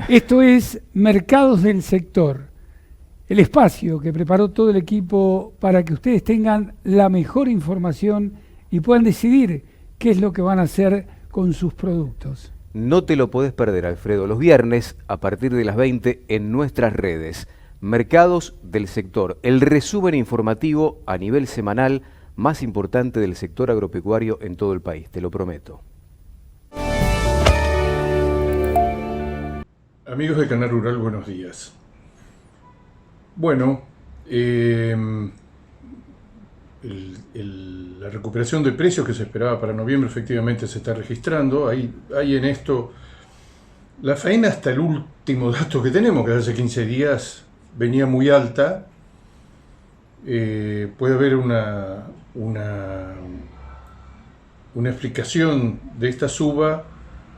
Esto es Mercados del Sector, el espacio que preparó todo el equipo para que ustedes tengan la mejor información y puedan decidir qué es lo que van a hacer con sus productos. No te lo podés perder, Alfredo, los viernes a partir de las 20 en nuestras redes. Mercados del Sector, el resumen informativo a nivel semanal más importante del sector agropecuario en todo el país, te lo prometo. Amigos de Canal Rural, buenos días. Bueno, la recuperación de precios que se esperaba para noviembre efectivamente se está registrando. Hay en esto la faena hasta el último dato que tenemos, que hace 15 días venía muy alta. Puede haber una explicación de esta suba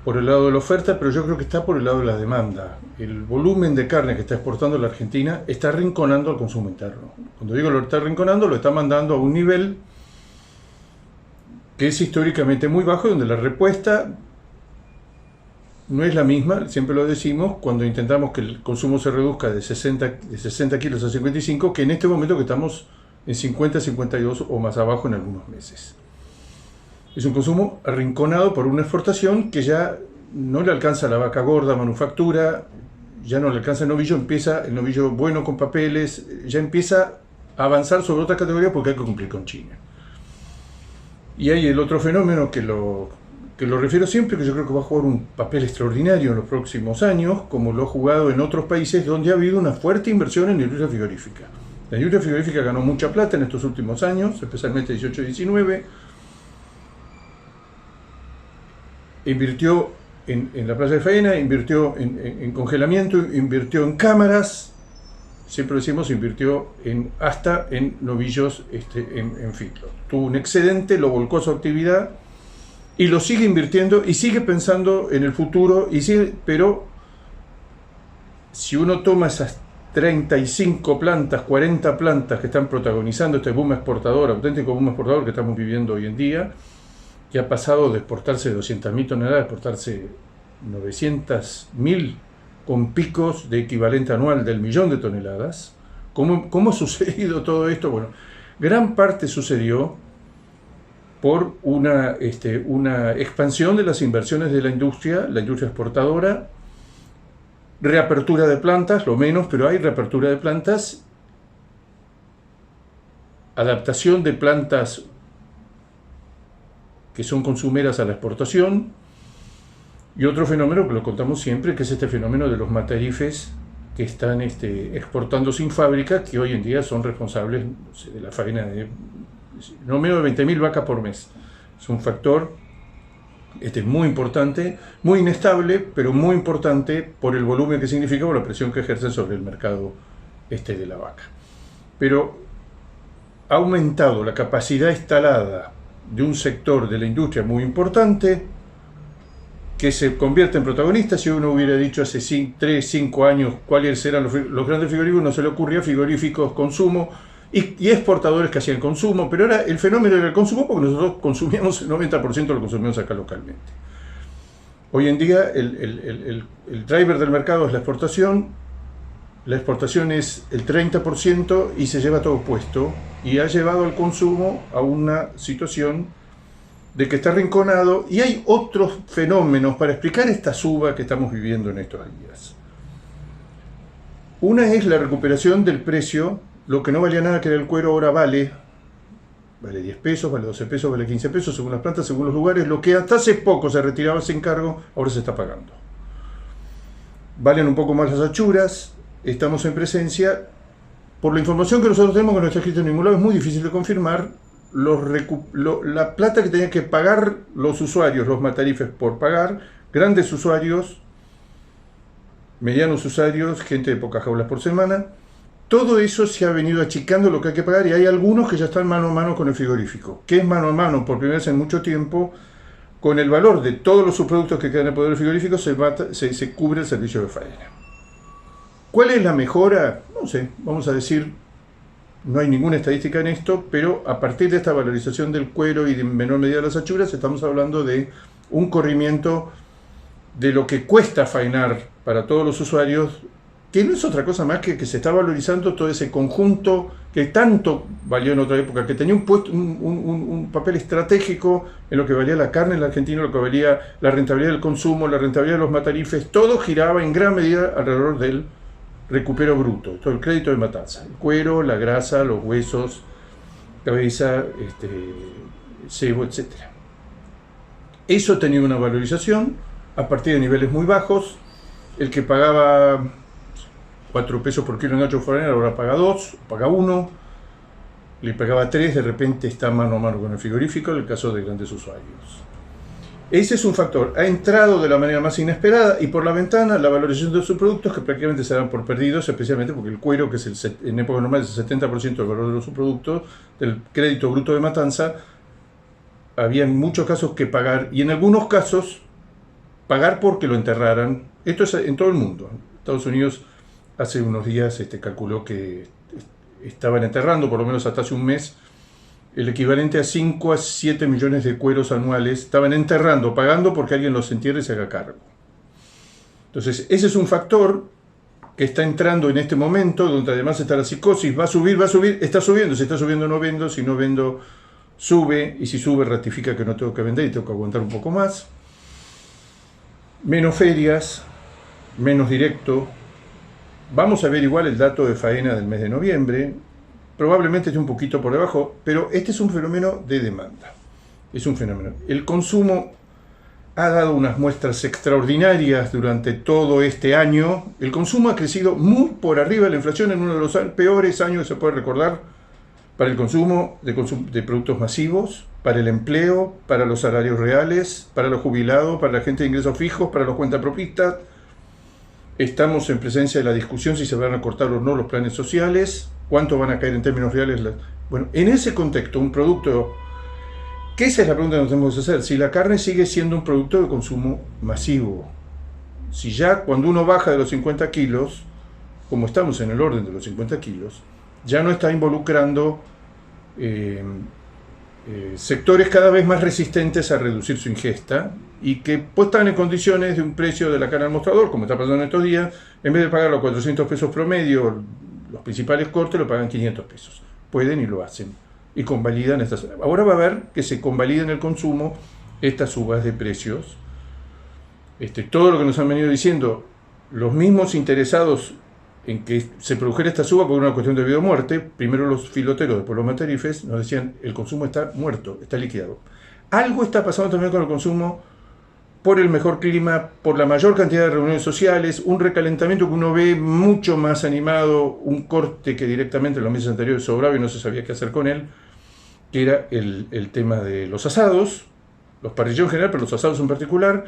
por el lado de la oferta, pero yo creo que está por el lado de la demanda. El volumen de carne que está exportando la Argentina está arrinconando al consumo interno. Cuando digo lo está arrinconando, lo está mandando a un nivel que es históricamente muy bajo, donde la respuesta no es la misma, siempre lo decimos, cuando intentamos que el consumo se reduzca de 60 kilos a 55, que en este momento que estamos en 50, 52 o más abajo en algunos meses. Es un consumo arrinconado por una exportación que ya no le alcanza a la vaca gorda manufactura, ya no le alcanza el novillo bueno con papeles, ya empieza a avanzar sobre otras categorías porque hay que cumplir con China. Y hay el otro fenómeno que lo refiero siempre, que yo creo que va a jugar un papel extraordinario en los próximos años, como lo ha jugado en otros países donde ha habido una fuerte inversión en la industria frigorífica. La industria frigorífica ganó mucha plata en estos últimos años, especialmente 18 y 19, invirtió en la playa de faena, invirtió en congelamiento, invirtió en cámaras, siempre decimos, invirtió hasta en novillos en feedlot. Tuvo un excedente, lo volcó a su actividad y lo sigue invirtiendo y sigue pensando en el futuro, pero si uno toma esas 35 plantas, 40 plantas que están protagonizando este boom exportador, auténtico boom exportador que estamos viviendo hoy en día, que ha pasado de exportarse 200.000 toneladas a exportarse 900.000 con picos de equivalente anual del 1.000.000 de toneladas. ¿Cómo ha sucedido todo esto? Bueno, gran parte sucedió por una expansión de las inversiones de la industria exportadora, reapertura de plantas, lo menos, pero hay reapertura de plantas, adaptación de plantas que son consumeras a la exportación, y otro fenómeno que lo contamos siempre, que es este fenómeno de los matarifes que están exportando sin fábrica, que hoy en día son responsables, no sé, de la faena de no menos de 20.000 vacas por mes. Es un factor muy importante, muy inestable, pero muy importante por el volumen que significa, por la presión que ejerce sobre el mercado de la vaca. Pero ha aumentado la capacidad instalada de un sector de la industria muy importante que se convierte en protagonista. Si uno hubiera dicho hace 3, 5 años cuáles eran los grandes frigoríficos, no se le ocurría frigoríficos consumo y exportadores que hacían consumo, pero ahora el fenómeno era el consumo porque nosotros consumíamos el 90% lo consumimos acá localmente. Hoy en día el driver del mercado es la exportación es el 30% y se lleva todo puesto y ha llevado al consumo a una situación de que está arrinconado, y hay otros fenómenos para explicar esta suba que estamos viviendo en estos días. Una es la recuperación del precio, lo que no valía nada que era el cuero ahora vale 10 pesos, vale 12 pesos, vale 15 pesos, según las plantas, según los lugares, lo que hasta hace poco se retiraba sin cargo, ahora se está pagando. Valen un poco más las achuras, estamos en presencia, por la información que nosotros tenemos, que no está escrito en ningún lado, es muy difícil de confirmar, la plata que tenían que pagar los usuarios, los matarifes por pagar, grandes usuarios, medianos usuarios, gente de pocas jaulas por semana, todo eso se ha venido achicando lo que hay que pagar, y hay algunos que ya están mano a mano con el frigorífico, que es mano a mano por primera vez en mucho tiempo, con el valor de todos los subproductos que quedan en el poder del frigorífico, se cubre el servicio de faena. ¿Cuál es la mejora? No sé, vamos a decir, no hay ninguna estadística en esto, pero a partir de esta valorización del cuero y de menor medida de las achuras, estamos hablando de un corrimiento de lo que cuesta faenar para todos los usuarios, que no es otra cosa más que se está valorizando todo ese conjunto que tanto valió en otra época, que tenía un papel estratégico en lo que valía la carne en la Argentina, lo que valía la rentabilidad del consumo, la rentabilidad de los matarifes, todo giraba en gran medida alrededor del recupero bruto, todo el crédito de matanza, el cuero, la grasa, los huesos, cabeza, cebo, etc. Eso tenía una valorización a partir de niveles muy bajos. El que pagaba 4 pesos por kilo en Nacho Forener ahora paga 2, paga 1, le pagaba 3, de repente está mano a mano con el frigorífico, en el caso de grandes usuarios. Ese es un factor. Ha entrado de la manera más inesperada y por la ventana la valorización de sus productos, que prácticamente se dan por perdidos, especialmente porque el cuero, que es en época normal es el 70% del valor de los subproductos, del crédito bruto de matanza, había en muchos casos que pagar, y en algunos casos pagar porque lo enterraran. Esto es en todo el mundo. Estados Unidos hace unos días calculó que estaban enterrando, por lo menos hasta hace un mes, el equivalente a 5 a 7 millones de cueros anuales. Estaban enterrando, pagando porque alguien los entierre y se haga cargo. Entonces, ese es un factor que está entrando en este momento, donde además está la psicosis, va a subir, está subiendo, si está subiendo no vendo, si no vendo sube, y si sube ratifica que no tengo que vender y tengo que aguantar un poco más. Menos ferias, menos directo. Vamos a ver igual el dato de faena del mes de noviembre, probablemente esté un poquito por debajo, pero este es un fenómeno de demanda. Es un fenómeno. El consumo ha dado unas muestras extraordinarias durante todo este año. El consumo ha crecido muy por arriba de la inflación en uno de los peores años que se puede recordar para el consumo de productos masivos, para el empleo, para los salarios reales, para los jubilados, para la gente de ingresos fijos, para los cuentapropistas. Estamos en presencia de la discusión si se van a cortar o no los planes sociales, cuánto van a caer en términos reales. Bueno, en ese contexto, un producto, que esa es la pregunta que nos tenemos que hacer, si la carne sigue siendo un producto de consumo masivo, si ya cuando uno baja de los 50 kilos, como estamos en el orden de los 50 kilos, ya no está involucrando sectores cada vez más resistentes a reducir su ingesta y que pues están en condiciones de un precio de la carne al mostrador, como está pasando en estos días, en vez de pagar los 400 pesos promedio, los principales cortes lo pagan 500 pesos. Pueden y lo hacen. Y convalidan estas. Ahora va a haber que se convaliden el consumo estas subas de precios. Todo lo que nos han venido diciendo, los mismos interesados en que se produjera esta suba por una cuestión de vida o muerte, primero los filoteros, después los matarifes, nos decían, el consumo está muerto, está liquidado. Algo está pasando también con el consumo por el mejor clima, por la mayor cantidad de reuniones sociales, un recalentamiento que uno ve mucho más animado, un corte que directamente en los meses anteriores sobraba y no se sabía qué hacer con él, que era el tema de los asados, los parrilleros en general, pero los asados en particular.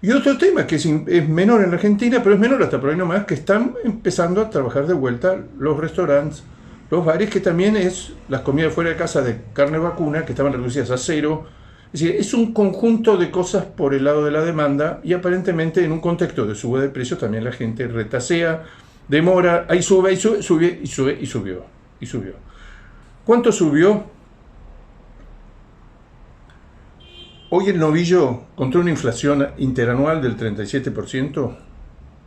Y otro tema que es menor en la Argentina, pero es menor hasta por ahí nomás, que están empezando a trabajar de vuelta los restaurantes, los bares, que también es las comidas fuera de casa de carne vacuna, que estaban reducidas a 0. Es decir, es un conjunto de cosas por el lado de la demanda y aparentemente en un contexto de suba de precios también la gente retasea, demora, ahí sube, subió. ¿Cuánto subió? Hoy el novillo, contra una inflación interanual del 37%,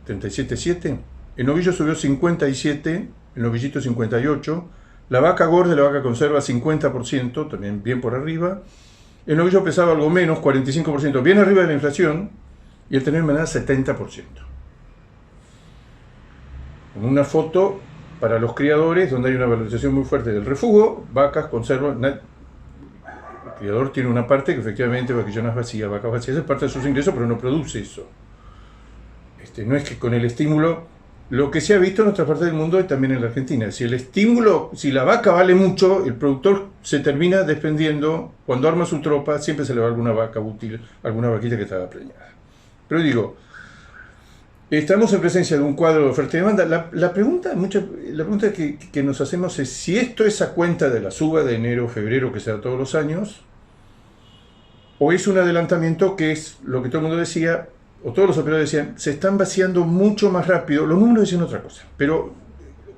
37,7%, el novillo subió 57%, el novillito 58%, la vaca gorda y la vaca conserva 50%, también bien por arriba, el novillo pesaba algo menos, 45%, bien arriba de la inflación, y el ternero de manada 70%. Con una foto para los criadores, donde hay una valorización muy fuerte del refugio, vacas, conservas. El criador tiene una parte que efectivamente vaquillonas vacías, vacas vacías, es parte de sus ingresos, pero no produce eso. No es que con el estímulo, lo que se ha visto en otras partes del mundo y también en la Argentina, si el estímulo, si la vaca vale mucho, el productor se termina desprendiendo, cuando arma su tropa, siempre se le va alguna vaca útil, alguna vaquita que estaba preñada. Pero digo, estamos en presencia de un cuadro de oferta y demanda. La pregunta que nos hacemos es si esto es a cuenta de la suba de enero, febrero, que se da todos los años, o es un adelantamiento que es lo que todo el mundo decía, o todos los operadores decían, se están vaciando mucho más rápido. Los números decían otra cosa, pero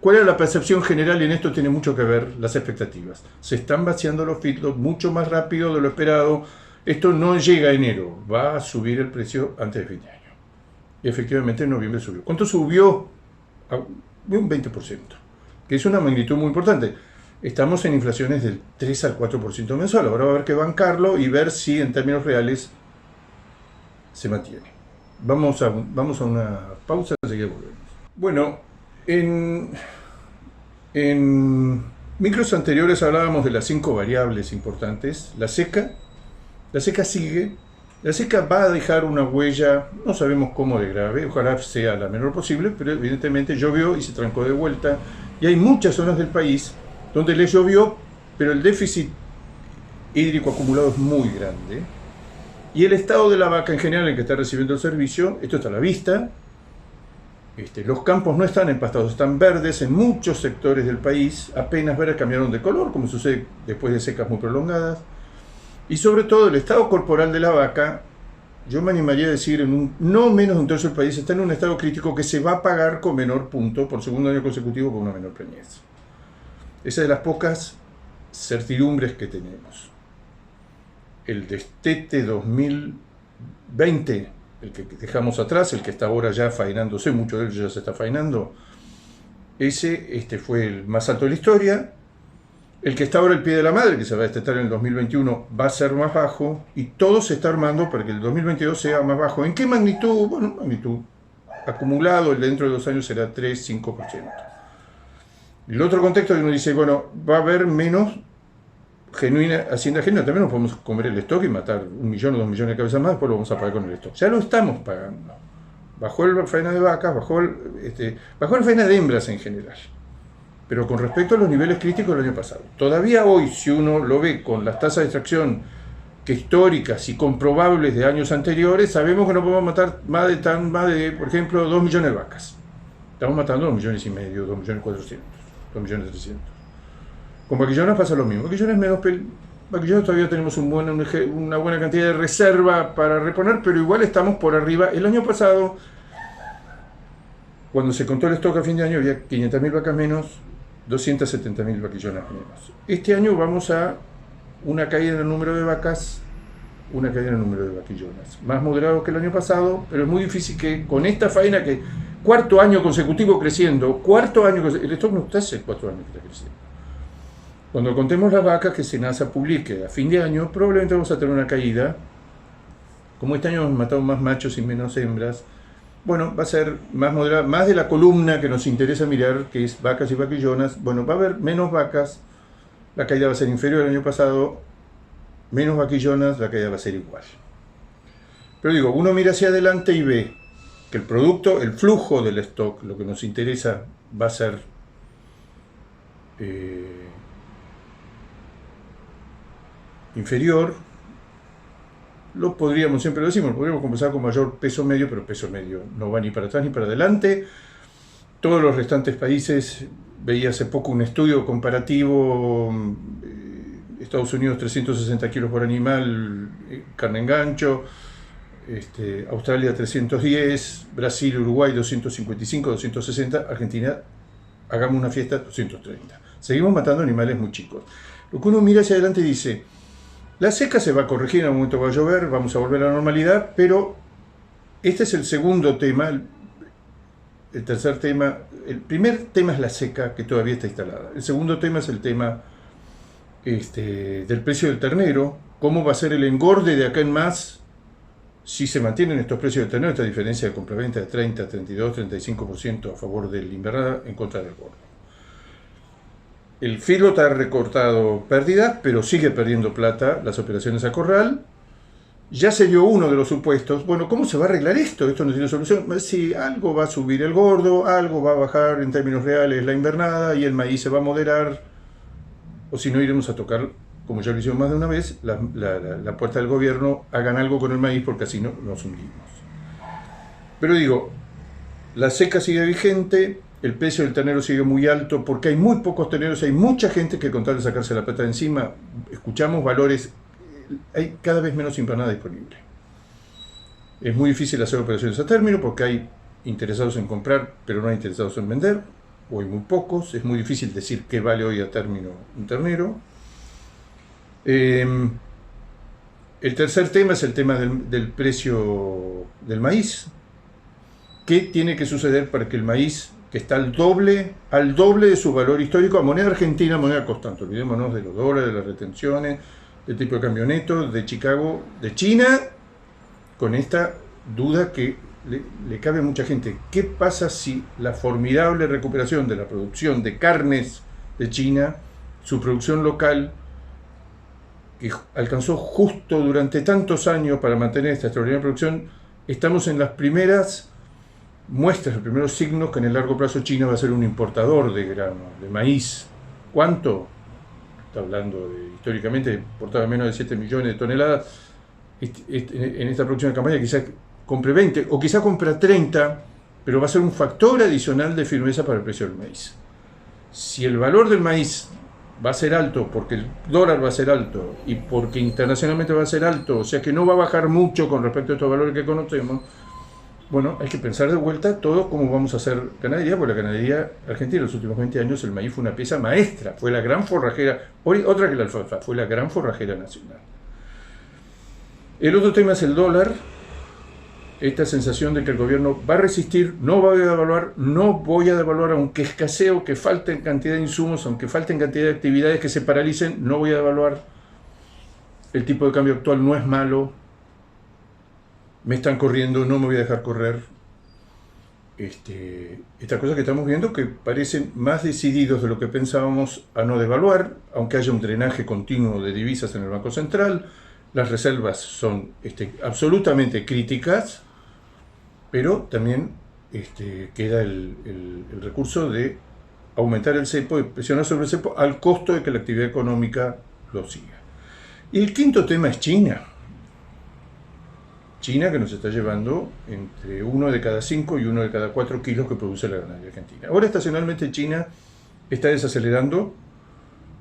¿cuál era la percepción general? Y en esto tiene mucho que ver las expectativas. Se están vaciando los feedlots mucho más rápido de lo esperado. Esto no llega a enero, va a subir el precio antes de fin de año. Y efectivamente en noviembre subió. ¿Cuánto subió? Un 20%, que es una magnitud muy importante. Estamos en inflaciones del 3 al 4% mensual. Ahora va a haber que bancarlo y ver si en términos reales se mantiene. Vamos a una pausa, enseguida volvemos. Bueno, en micros anteriores hablábamos de las 5 variables importantes. La seca sigue. La seca va a dejar una huella, no sabemos cómo de grave, ojalá sea la menor posible, pero evidentemente llovió y se trancó de vuelta. Y hay muchas zonas del país donde le llovió, pero el déficit hídrico acumulado es muy grande. Y el estado de la vaca en general, en que está recibiendo el servicio, esto está a la vista. Los campos no están empastados, están verdes en muchos sectores del país, apenas verdes cambiaron de color, como sucede después de secas muy prolongadas. Y sobre todo el estado corporal de la vaca, yo me animaría a decir, no menos de un tercio del país está en un estado crítico que se va a pagar con menor punto por segundo año consecutivo con una menor preñez. Esa es de las pocas certidumbres que tenemos. El destete 2020, el que dejamos atrás, el que está ahora ya faenándose, mucho de él ya se está faenando, ese fue el más alto de la historia. El que está ahora al pie de la madre, que se va a destetar en el 2021, va a ser más bajo, y todo se está armando para que el 2022 sea más bajo. ¿En qué magnitud? Bueno, magnitud acumulado, el dentro de 2 años será 3-5%. El otro contexto que uno dice, bueno, va a haber menos hacienda genuina, también nos podemos comer el stock y matar 1 millón o 2 millones de cabezas más, después lo vamos a pagar con el stock. Ya lo estamos pagando. Bajó el faena de vacas, bajó el faena de hembras en general, pero con respecto a los niveles críticos del año pasado. Todavía hoy, si uno lo ve con las tasas de extracción que históricas y comprobables de años anteriores, sabemos que no podemos matar más de, por ejemplo, 2 millones de vacas. Estamos matando 2 millones y medio, 2 millones 400, 2 millones 300. Con vaquillonas pasa lo mismo. Vaquillonas todavía tenemos una buena cantidad de reserva para reponer, pero igual estamos por arriba. El año pasado, cuando se contó el stock a fin de año, había 500.000 vacas menos, 270.000 vaquillonas menos. Este año vamos a una caída en el número de vacas, una caída en el número de vaquillonas. Más moderado que el año pasado, pero es muy difícil que con esta faena que 4º año consecutivo creciendo, el stock no está hace 4 años que está creciendo. Cuando contemos las vacas que SENASA publique a fin de año, probablemente vamos a tener una caída. Como este año hemos matado más machos y menos hembras, bueno, va a ser más moderada, más de la columna que nos interesa mirar, que es vacas y vaquillonas. Bueno, va a haber menos vacas, la caída va a ser inferior al año pasado, menos vaquillonas, la caída va a ser igual. Pero digo, uno mira hacia adelante y ve que el producto, el flujo del stock, lo que nos interesa va a ser inferior. Siempre lo decimos, podríamos comenzar con mayor peso medio, pero peso medio no va ni para atrás ni para adelante. Todos los restantes países, veía hace poco un estudio comparativo, Estados Unidos 360 kilos por animal, carne en gancho, Australia 310, Brasil, Uruguay 255, 260, Argentina, hagamos una fiesta, 230. Seguimos matando animales muy chicos. Lo que uno mira hacia adelante y dice, la seca se va a corregir, en algún momento va a llover, vamos a volver a la normalidad, pero este es el segundo tema. El tercer tema, el primer tema es la seca, que todavía está instalada. El segundo tema es el tema del precio del ternero, cómo va a ser el engorde de acá en más, si se mantienen estos precios del ternero, esta diferencia de compraventa de 30, 32, 35% a favor del invernada en contra del gordo. El filo está recortado pérdidas, pero sigue perdiendo plata las operaciones a corral. Ya se dio uno de los supuestos. Bueno, ¿cómo se va a arreglar esto? Esto no tiene solución. Sí, algo va a subir el gordo, algo va a bajar en términos reales la invernada y el maíz se va a moderar. O si no, iremos a tocar, como ya lo hicimos más de una vez, la puerta del gobierno, hagan algo con el maíz porque así no nos hundimos. Pero digo, la seca sigue vigente. El precio del ternero sigue muy alto porque hay muy pocos terneros, hay mucha gente que con tal de sacarse la plata de encima, escuchamos valores, hay cada vez menos invernada disponible. Es muy difícil hacer operaciones a término porque hay interesados en comprar, pero no hay interesados en vender, o hay muy pocos. Es muy difícil decir qué vale hoy a término un ternero. El tercer tema es el tema del precio del maíz. ¿Qué tiene que suceder para que el maíz, que está al doble de su valor histórico, a moneda argentina, moneda constante, olvidémonos de los dólares, de las retenciones, del tipo de cambio neto, de Chicago, de China, con esta duda que le cabe a mucha gente? ¿Qué pasa si la formidable recuperación de la producción de carnes de China, su producción local, que alcanzó justo durante tantos años para mantener esta extraordinaria producción, estamos en las primeras muestras, los primeros signos que en el largo plazo China va a ser un importador de grano, de maíz? ¿Cuánto? Está hablando históricamente, importaba menos de 7 millones de toneladas. En esta próxima campaña quizás compre 20 o quizás compra 30, pero va a ser un factor adicional de firmeza para el precio del maíz. Si el valor del maíz va a ser alto porque el dólar va a ser alto y porque internacionalmente va a ser alto, o sea que no va a bajar mucho con respecto a estos valores que conocemos, bueno, hay que pensar de vuelta todo cómo vamos a hacer ganadería, porque la ganadería argentina en los últimos 20 años el maíz fue una pieza maestra, fue la gran forrajera, otra que la alfalfa, fue la gran forrajera nacional. El otro tema es el dólar, esta sensación de que el gobierno va a resistir, no voy a devaluar aunque escasee o que falten cantidad de insumos, aunque falten cantidad de actividades que se paralicen, no voy a devaluar. El tipo de cambio actual no es malo, me están corriendo, no me voy a dejar correr. Estas cosas que estamos viendo que parecen más decididos de lo que pensábamos a no devaluar, aunque haya un drenaje continuo de divisas en el Banco Central. Las reservas son absolutamente críticas, pero también queda el recurso de aumentar el cepo, de presionar sobre el cepo al costo de que la actividad económica lo siga. Y el quinto tema es China. China, que nos está llevando entre 1 de cada 5 y 1 de cada 4 kilos que produce la ganadería argentina. Ahora estacionalmente China está desacelerando,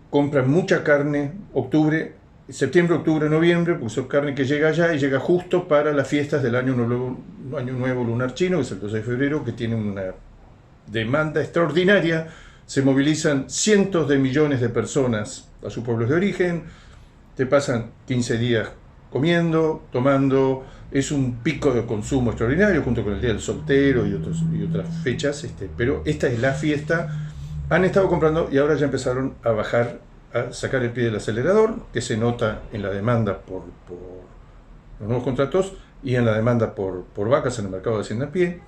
compra mucha carne, septiembre, octubre, noviembre, porque es carne que llega allá y llega justo para las fiestas del Año Nuevo Lunar Chino, que es el 12 de febrero, que tiene una demanda extraordinaria. Se movilizan cientos de millones de personas a sus pueblos de origen, te pasan 15 días comiendo, tomando, es un pico de consumo extraordinario, junto con el Día del Soltero y otras fechas, pero esta es la fiesta. Han estado comprando y ahora ya empezaron a bajar, a sacar el pie del acelerador, que se nota en la demanda por los nuevos contratos y en la demanda por vacas en el mercado de hacienda a pie.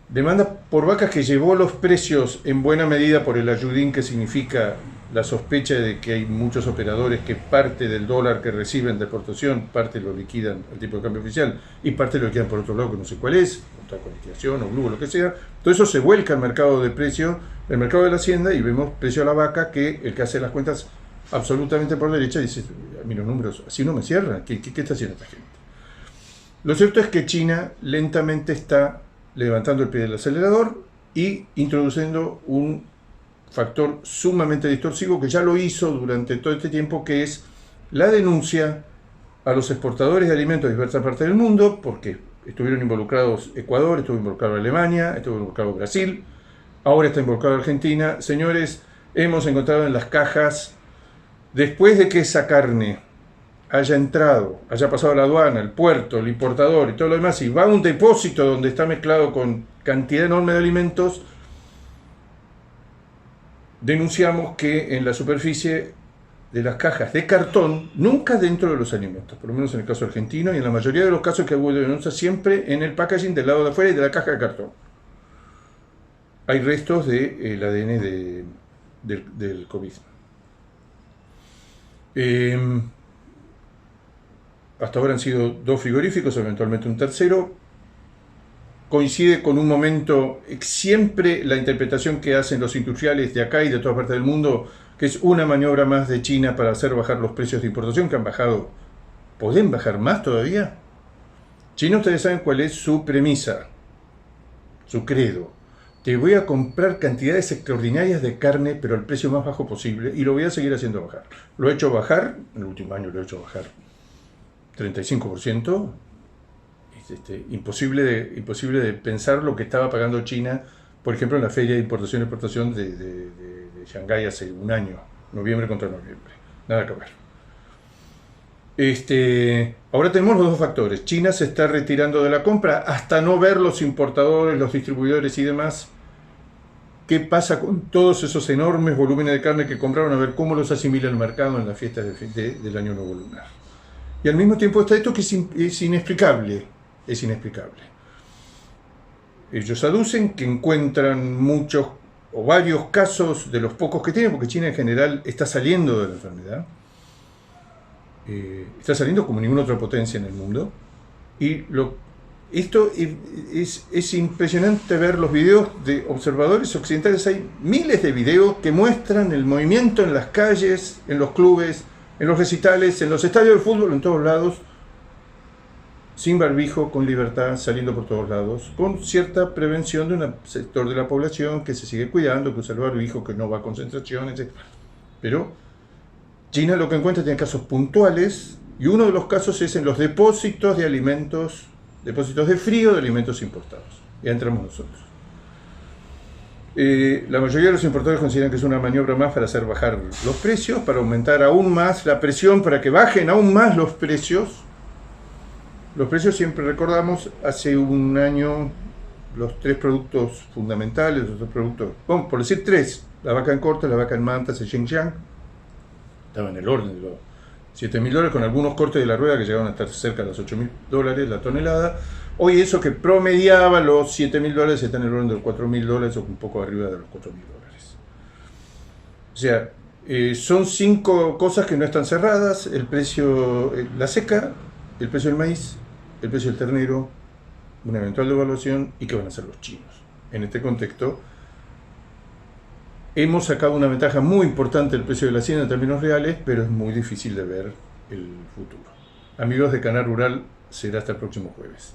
Demanda por vacas que llevó los precios en buena medida por el ayudín, que significa la sospecha de que hay muchos operadores que parte del dólar que reciben de exportación, parte lo liquidan al tipo de cambio oficial y parte lo liquidan por otro lado que no sé cuál es, con liquidación o blue o lo que sea. Todo eso se vuelca al mercado de precio, el mercado de la hacienda, y vemos precio a la vaca, que el que hace las cuentas absolutamente por derecha dice: a mí los números así no me cierran, ¿qué está haciendo esta gente? Lo cierto es que China lentamente está levantando el pie del acelerador y introduciendo un factor sumamente distorsivo que ya lo hizo durante todo este tiempo, que es la denuncia a los exportadores de alimentos de diversas partes del mundo, porque estuvieron involucrados Ecuador, estuvo involucrado Alemania, estuvo involucrado Brasil, ahora está involucrado Argentina. Señores, hemos encontrado en las cajas, después de que esa carne haya entrado, haya pasado a la aduana, el puerto, el importador y todo lo demás, y va a un depósito donde está mezclado con cantidad enorme de alimentos, denunciamos que en la superficie de las cajas de cartón, nunca dentro de los alimentos, por lo menos en el caso argentino, y en la mayoría de los casos que hubo de denuncia, siempre en el packaging del lado de afuera y de la caja de cartón, hay restos del ADN del COVID. Hasta ahora han sido 2 frigoríficos, eventualmente un tercero. Coincide con un momento, siempre la interpretación que hacen los industriales de acá y de todas partes del mundo, que es una maniobra más de China para hacer bajar los precios de importación, que han bajado. ¿Pueden bajar más todavía? China, ustedes saben cuál es su premisa, su credo. Te voy a comprar cantidades extraordinarias de carne, pero al precio más bajo posible, y lo voy a seguir haciendo bajar. Lo he hecho bajar, en el último año lo he hecho bajar 35%. Imposible de pensar lo que estaba pagando China, por ejemplo, en la feria de importación y exportación de Shanghái hace un año, noviembre contra noviembre. Nada que ver. Ahora tenemos los dos factores. China se está retirando de la compra hasta no ver los importadores, los distribuidores y demás. ¿Qué pasa con todos esos enormes volúmenes de carne que compraron? A ver cómo los asimila el mercado en las fiestas del Año Nuevo Lunar. Y al mismo tiempo está esto que es inexplicable. Es inexplicable. Ellos aducen que encuentran muchos o varios casos de los pocos que tienen, porque China en general está saliendo de la enfermedad. Está saliendo como ninguna otra potencia en el mundo. Y esto es impresionante ver los videos de observadores occidentales. Hay miles de videos que muestran el movimiento en las calles, en los clubes, en los recitales, en los estadios de fútbol, en todos lados, sin barbijo, con libertad, saliendo por todos lados, con cierta prevención de un sector de la población que se sigue cuidando, que usa el barbijo, que no va a concentraciones, etc. Pero China lo que encuentra tiene casos puntuales, y uno de los casos es en los depósitos de alimentos, depósitos de frío de alimentos importados. Ya entramos nosotros. La mayoría de los importadores consideran que es una maniobra más para hacer bajar los precios, para aumentar aún más la presión, para que bajen aún más los precios. Los precios, siempre recordamos, hace un año, los tres productos fundamentales, los dos productos, bueno, por decir tres, la vaca en corte, la vaca en mantas, el Xinjiang, estaba en el orden de los $7.000, con algunos cortes de la rueda que llegaron a estar cerca de los $8.000 la tonelada. Hoy eso que promediaba los $7.000 está en el orden de los $4.000 o un poco arriba de los $4.000. O sea, son 5 cosas que no están cerradas: el precio, la seca, el precio del maíz, el precio del ternero, una eventual devaluación y qué van a hacer los chinos. En este contexto, hemos sacado una ventaja muy importante del precio de la hacienda en términos reales, pero es muy difícil de ver el futuro. Amigos de Canal Rural, será hasta el próximo jueves.